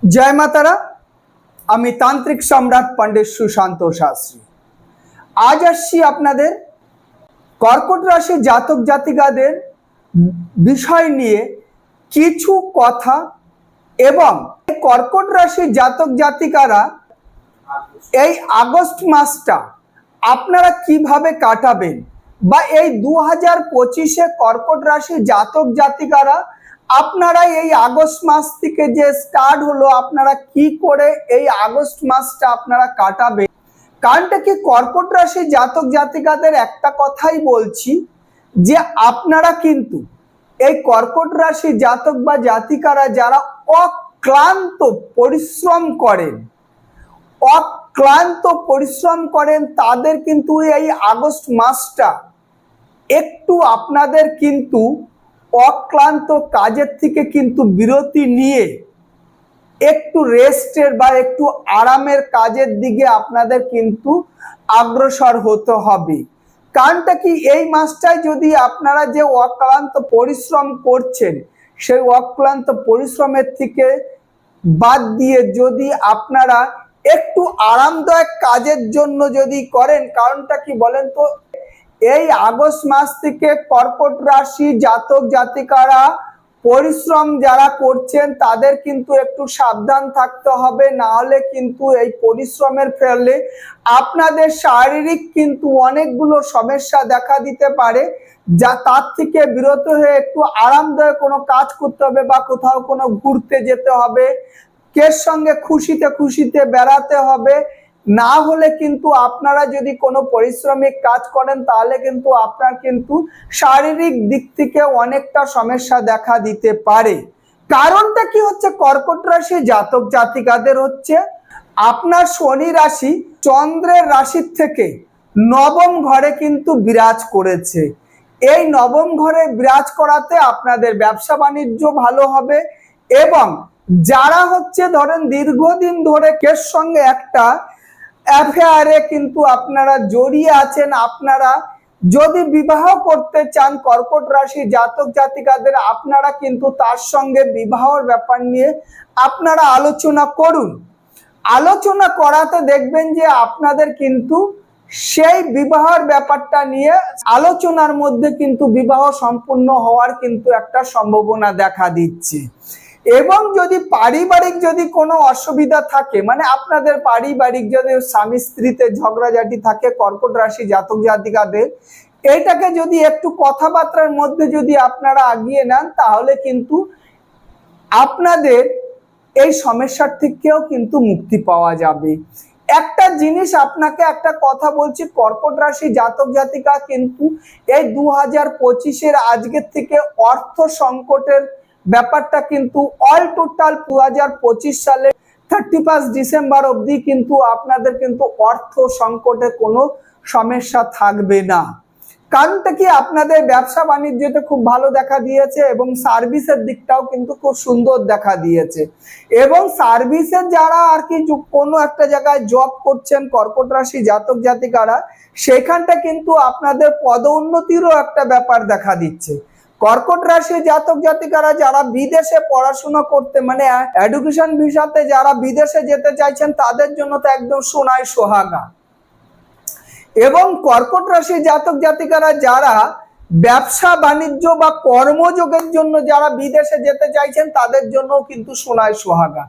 जय मातारा। আমি তান্ত্রিক সম্রাট পণ্ডিত সুশান্ত শাস্ত্রী। আজ আসছি আপনাদের কর্কট রাশি জাতক জাতিকাদের বিষয় নিয়ে কিছু কথা এবং কর্কট রাশি জাতক জাতিকারা এই আগস্ট মাসটা আপনারা কিভাবে কাটাবেন বা এই 2025-এ কর্কট রাশি জাতক জাতিকারা আপনারা এই আগস্ট মাস থেকে যে স্টার্ট হলো আপনারা কি করে এই আগস্ট মাসটা আপনারা কাটাবেন। কারণটা কি, কর্কট রাশি জাতক জাতিকাদের একটা কথাই বলছি যে আপনারা কিন্তু এই কর্কট রাশি জাতক বা জাতিকারা যারা অক্লান্ত পরিশ্রম করেন তাদের কিন্তু এই আগস্ট মাসটা একটু আপনাদের কিন্তু অক্লান্ত কাজের থেকে কিন্তু বিরতি নিয়ে একটু রেস্টের বা একটু আরামের কাজের দিকে আপনাদের কিন্তু অগ্রসর হতে হবে। কারণটা কি, এই মাসটায় যদি আপনারা যে অক্লান্ত পরিশ্রম করছেন সেই অক্লান্ত পরিশ্রমের থেকে বাদ দিয়ে যদি আপনারা একটু আরামদায়ক কাজের জন্য যদি করেন, কারণটা কি বলেন তো, এই আগস্ট মাস থেকে কর্কট রাশি জাতক জাতিকারা পরিশ্রম যারা করছেন তাদের কিন্তু একটু সাবধান থাকতে হবে, না হলে কিন্তু এই পরিশ্রমের ফলে আপনাদের শারীরিক কিন্তু অনেকগুলো সমস্যা দেখা দিতে পারে, যা তার থেকে বিরত হয়ে একটু আরামদায়ক কোনো কাজ করতে হবে বা কোথাও কোনো ঘুরতে যেতে হবে, কের সঙ্গে খুশিতে খুশিতে বেড়াতে হবে। না হলে কিন্তু আপনারা যদি কোনো পরিশ্রমিক কাজ করেন তাহলে কিন্তু আপনার কিন্তু শারীরিক দিক থেকে অনেকটা সমস্যা দেখা দিতে পারে। কারণটা কি হচ্ছে, কর্কট রাশি জাতক জাতিকাদের হচ্ছে আপনার শনি রাশি চন্দ্রের রাশির থেকে নবম ঘরে কিন্তু বিরাজ করেছে। এই নবম ঘরে বিরাজ করাতে আপনাদের ব্যবসা বাণিজ্য ভালো হবে এবং যারা হচ্ছে ধরেন দীর্ঘদিন ধরে কের সঙ্গে একটা অ্যাফেয়ারে কিন্তু আপনারা জড়িয়ে আছেন, আপনারা যদি বিবাহ করতে চান কর্কট রাশি জাতক জাতিকাদের আপনারা কিন্তু তার সঙ্গে বিবাহের ব্যাপার নিয়ে আপনারা আলোচনা করুন। আলোচনা করাতে দেখবেন যে আপনাদের কিন্তু সেই বিবাহের ব্যাপারটা নিয়ে আলোচনার মধ্যে কিন্তু বিবাহ সম্পূর্ণ হওয়ার কিন্তু একটা সম্ভাবনা দেখা দিচ্ছে। এবং যদি পারিবারিক যদি কোনো অসুবিধা থাকে, মানে আপনাদের পারিবারিক যদি স্বামী স্ত্রীতে ঝগড়াঝাটি থাকে কর্কট রাশি জাতক জাতিকাদের, এইটাকে যদি একটু কথাবার্তার মধ্যে যদি আপনারা আগিয়ে নেন তাহলে কিন্তু আপনাদের এই সমস্যার থেকেও কিন্তু মুক্তি পাওয়া যাবে। একটা জিনিস আপনাকে একটা কথা বলছি, কর্কট রাশি জাতক জাতিকা কিন্তু এই 2025-এর আজকের থেকে অর্থ সংকটের ব্যাপারটা কিন্তু অল টোটাল 2025 সালে 31 ডিসেম্বর অবধি কিন্তু আপনাদের কিন্তু অর্থ সংকটে কোনো সমস্যা থাকবে না। কারণটা কি, আপনাদের ব্যবসা বাণিজ্যতে খুব ভালো দেখা দিয়েছে এবং সার্ভিসের দিকটাও কিন্তু খুব সুন্দর দেখা দিয়েছে। এবং সার্ভিসের যারা আর কি কোনো একটা জায়গায় জব করছেন কর্কট রাশি জাতক জাতিকারা, সেখানটা কিন্তু আপনাদের পদোন্নতিরও একটা ব্যাপার দেখা দিচ্ছে। কর্কট রাশি জাতক জাতিকারা যারা বিদেশে পড়াশোনা করতে মানে এডুকেশন ভিসাতে যারা বিদেশে যেতে চাইছেন তাদের জন্য তো একদম সোনায় সোহাগা। এবং কর্কট রাশি জাতক জাতিকারা যারা ব্যবসা বাণিজ্য বা কর্মযোগের জন্য যারা বিদেশে যেতে চাইছেন তাদের জন্য কিন্তু সোনায় সোহাগা।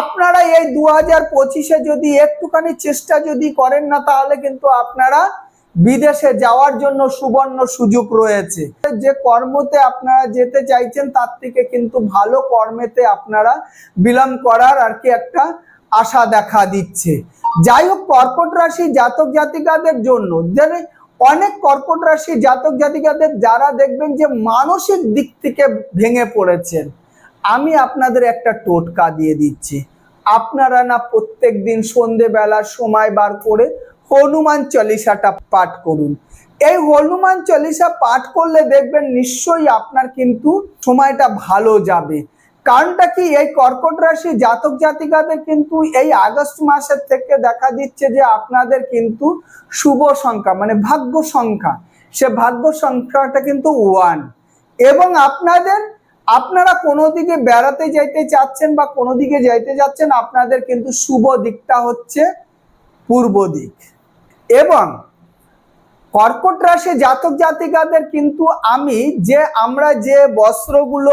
আপনারা এই 2025-এ যদি একটুখানি চেষ্টা যদি করেন না তাহলে কিন্তু আপনারা বিদেশে যাওয়ার জন্য সুবর্ণ সুযোগ রয়েছে। যে কর্মতে আপনারা যেতে চাইছেন তার থেকে কিন্তু ভালো কর্মেতে আপনারা বিলম্ব করার আর কি একটা আশা দেখা দিচ্ছে। যাই হোক, কর্কট রাশি জাতক জাতিকাদের জন্য অনেক কর্কট রাশি জাতক জাতিকাদের যারা দেখবেন যে মানসিক দিক থেকে ভেঙে পড়েছেন, আমি আপনাদের একটা টোটকা দিয়ে দিচ্ছি। আপনারা না প্রত্যেক দিন সন্ধেবেলা সময় বার করে হনুমান চল্লিশাটা পাঠ করুন। এই হনুমান চল্লিশা পাঠ করলে দেখবেন নিশ্চয়ই আপনার কিন্তু সময়টা ভালো যাবে। কারণটা কি, এই কর্কট রাশি জাতক জাতিকাদের কিন্তু এই আগস্ট মাসের থেকে দেখা দিচ্ছে যে আপনাদের কিন্তু শুভ সংখ্যা মানে ভাগ্য সংখ্যা, সে ভাগ্য সংখ্যাটা কিন্তু 1 এবং আপনাদের আপনারা কোনো দিকে বেড়াতে যাইতে চাচ্ছেন বা কোনো দিকে যাইতে যাচ্ছেন, আপনাদের কিন্তু শুভ দিকটা হচ্ছে পূর্ব দিক। এবং কর্কট রাশি জাতক জাতিকাদের কিন্তু আমরা যে বস্ত্রগুলো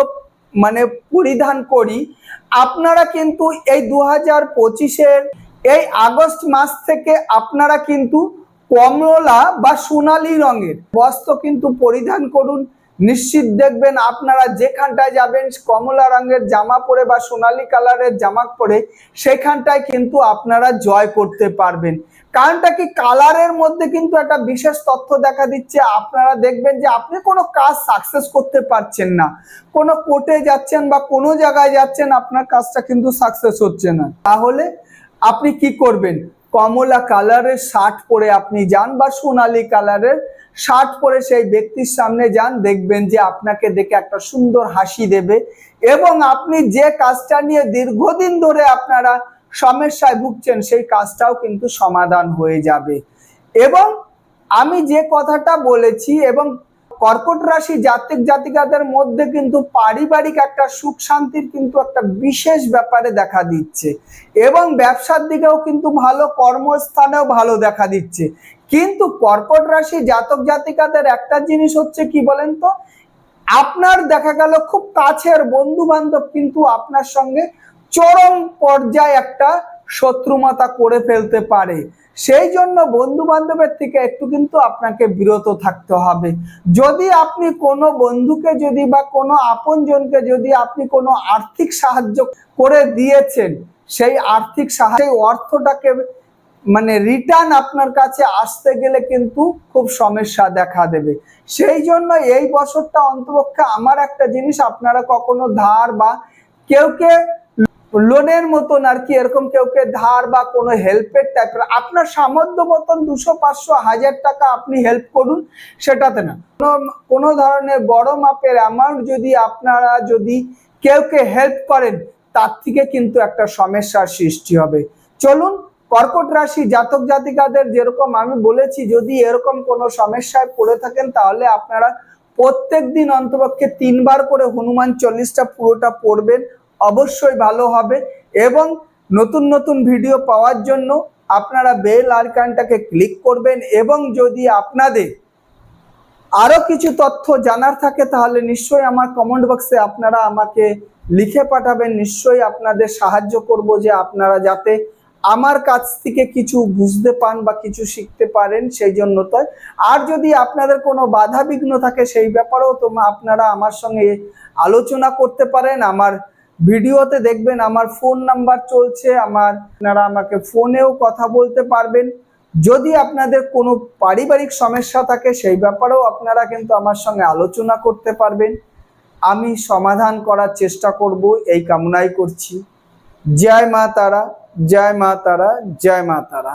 মানে পরিধান করি, আপনারা কিন্তু এই 2025-এর এই আগস্ট মাস থেকে আপনারা কিন্তু কমলা বা সোনালী রঙের বস্ত্র কিন্তু পরিধান করুন। নিশ্চিত দেখবেন আপনারা যেখানটায় যাবেন কমলা রঙের জামা পরে বা সোনালী কালারের জামা পরে সেখানটায় কিন্তু আপনারা জয় করতে পারবেন। কারণটা কি, কালারের মধ্যে কিন্তু একটা বিশেষ তথ্য দেখা দিচ্ছে। আপনারা দেখবেন যে আপনি কোনো কাজ সাকসেস করতে পারছেন না, কোনো কোর্টে যাচ্ছেন বা কোনো জায়গায় যাচ্ছেন, আপনার কাজটা কিন্তু সাকসেস হচ্ছে না। তাহলে আপনি কি করবেন, কমলা কালারের শার্ট পরে আপনি যান বা সোনালী কালারের শার্ট পরে সেই ব্যক্তির সামনে যান, দেখবেন যে আপনাকে দেখে একটা সুন্দর হাসি দেবে এবং আপনি যে কাজটা নিয়ে দীর্ঘদিন ধরে আপনারা সমস্যায় ভুগছেন সেই কাজটাও কিন্তু সমাধান হয়ে যাবে। এবং আমি যে কথাটা বলেছি, এবং কর্কট রাশি জাতক জাতিকাদের মধ্যে কিন্তু পারিবারিক একটা সুখ শান্তির কিন্তু একটা বিশেষ ব্যাপারে দেখা দিচ্ছে এবং ব্যবসার দিকেও কিন্তু ভালো, কর্মস্থানেও ভালো দেখা দিচ্ছে। কিন্তু কর্কট রাশি জাতক জাতিকাদের একটা জিনিস হচ্ছে কি বলেন তো, আপনার দেখা গেল খুব কাছের বন্ধু বান্ধব কিন্তু আপনার সঙ্গে চরম পর্যায়ে একটা শত্রুতা করে ফেলতে পারে। সেই জন্য বন্ধু বান্ধবের থেকে একটু কিন্তু আপনাকে বিরত থাকতে হবে। যদি আপনি কোনো বন্ধুকে যদি বা কোনো আপনজনকে যদি আপনি কোনো আর্থিক সাহায্য করে দিয়েছেন, সেই আর্থিক সাহায্য অর্থটাকে মানে রিটার্ন আপনার কাছে আসতে গেলে কিন্তু খুব সমস্যা দেখা দেবে। সেই জন্য এই বছরটা অন্তপক্ষে আমার একটা জিনিস, আপনারা কখনো ধার বা কেউকে লোনের মতন আর কি এরকম কেউকে ধার বা কোনো হেল্পের টাইপের আপনার সামর্থ্য মতন 200, 500, 1000 টাকা আপনি হেল্প করুন, সেটাতে না। কোনো ধরনের বড় মাপের অ্যামাউন্ট যদি আপনারা যদি কেউকে হেল্প করেন, তার থেকে কিন্তু একটা সমস্যার সৃষ্টি হবে। চলুন, কর্কট রাশি জাতক জাতিকাদের যেরকম আমি বলেছি, যদি এরকম কোনো সমস্যায় পড়ে থাকেন তাহলে আপনারা প্রত্যেক দিন অন্তপক্ষে 3 বার করে হনুমান চল্লিশটা পুরোটা পড়বেন, অবশ্যই ভালো হবে। এবং নতুন নতুন ভিডিও পাওয়ার জন্য আপনারা বেল আইকনটাকে ক্লিক করবেন। এবং যদি আপনাদের আরো কিছু তথ্য জানার থাকে তাহলে নিশ্চয়ই আমার কমেন্ট বক্সে আপনারা আমাকে লিখে পাঠাবেন। নিশ্চয়ই আপনাদের সাহায্য করব যে আপনারা যাতে আমার কাছ থেকে কিছু বুঝতে পান বা কিছু শিখতে পারেন, সেই জন্য তো। আর যদি আপনাদের কোনো বাধা বিঘ্ন থাকে সেই ব্যাপারেও তো আপনারা আমার সঙ্গে আলোচনা করতে পারেন। আমার ভিডিওতে দেখবেন আমার ফোন নাম্বার চলছে, আপনারা আমাকে ফোনেও কথা বলতে পারবেন। যদি আপনাদের কোনো পারিবারিক সমস্যা থাকে সেই ব্যাপারেও আপনারা কিন্তু আমার সঙ্গে আলোচনা করতে পারবেন, আমি সমাধান করার চেষ্টা করব, এই কামনাই করছি। জয় মা তারা, জয় মা তারা, জয় মা তারা।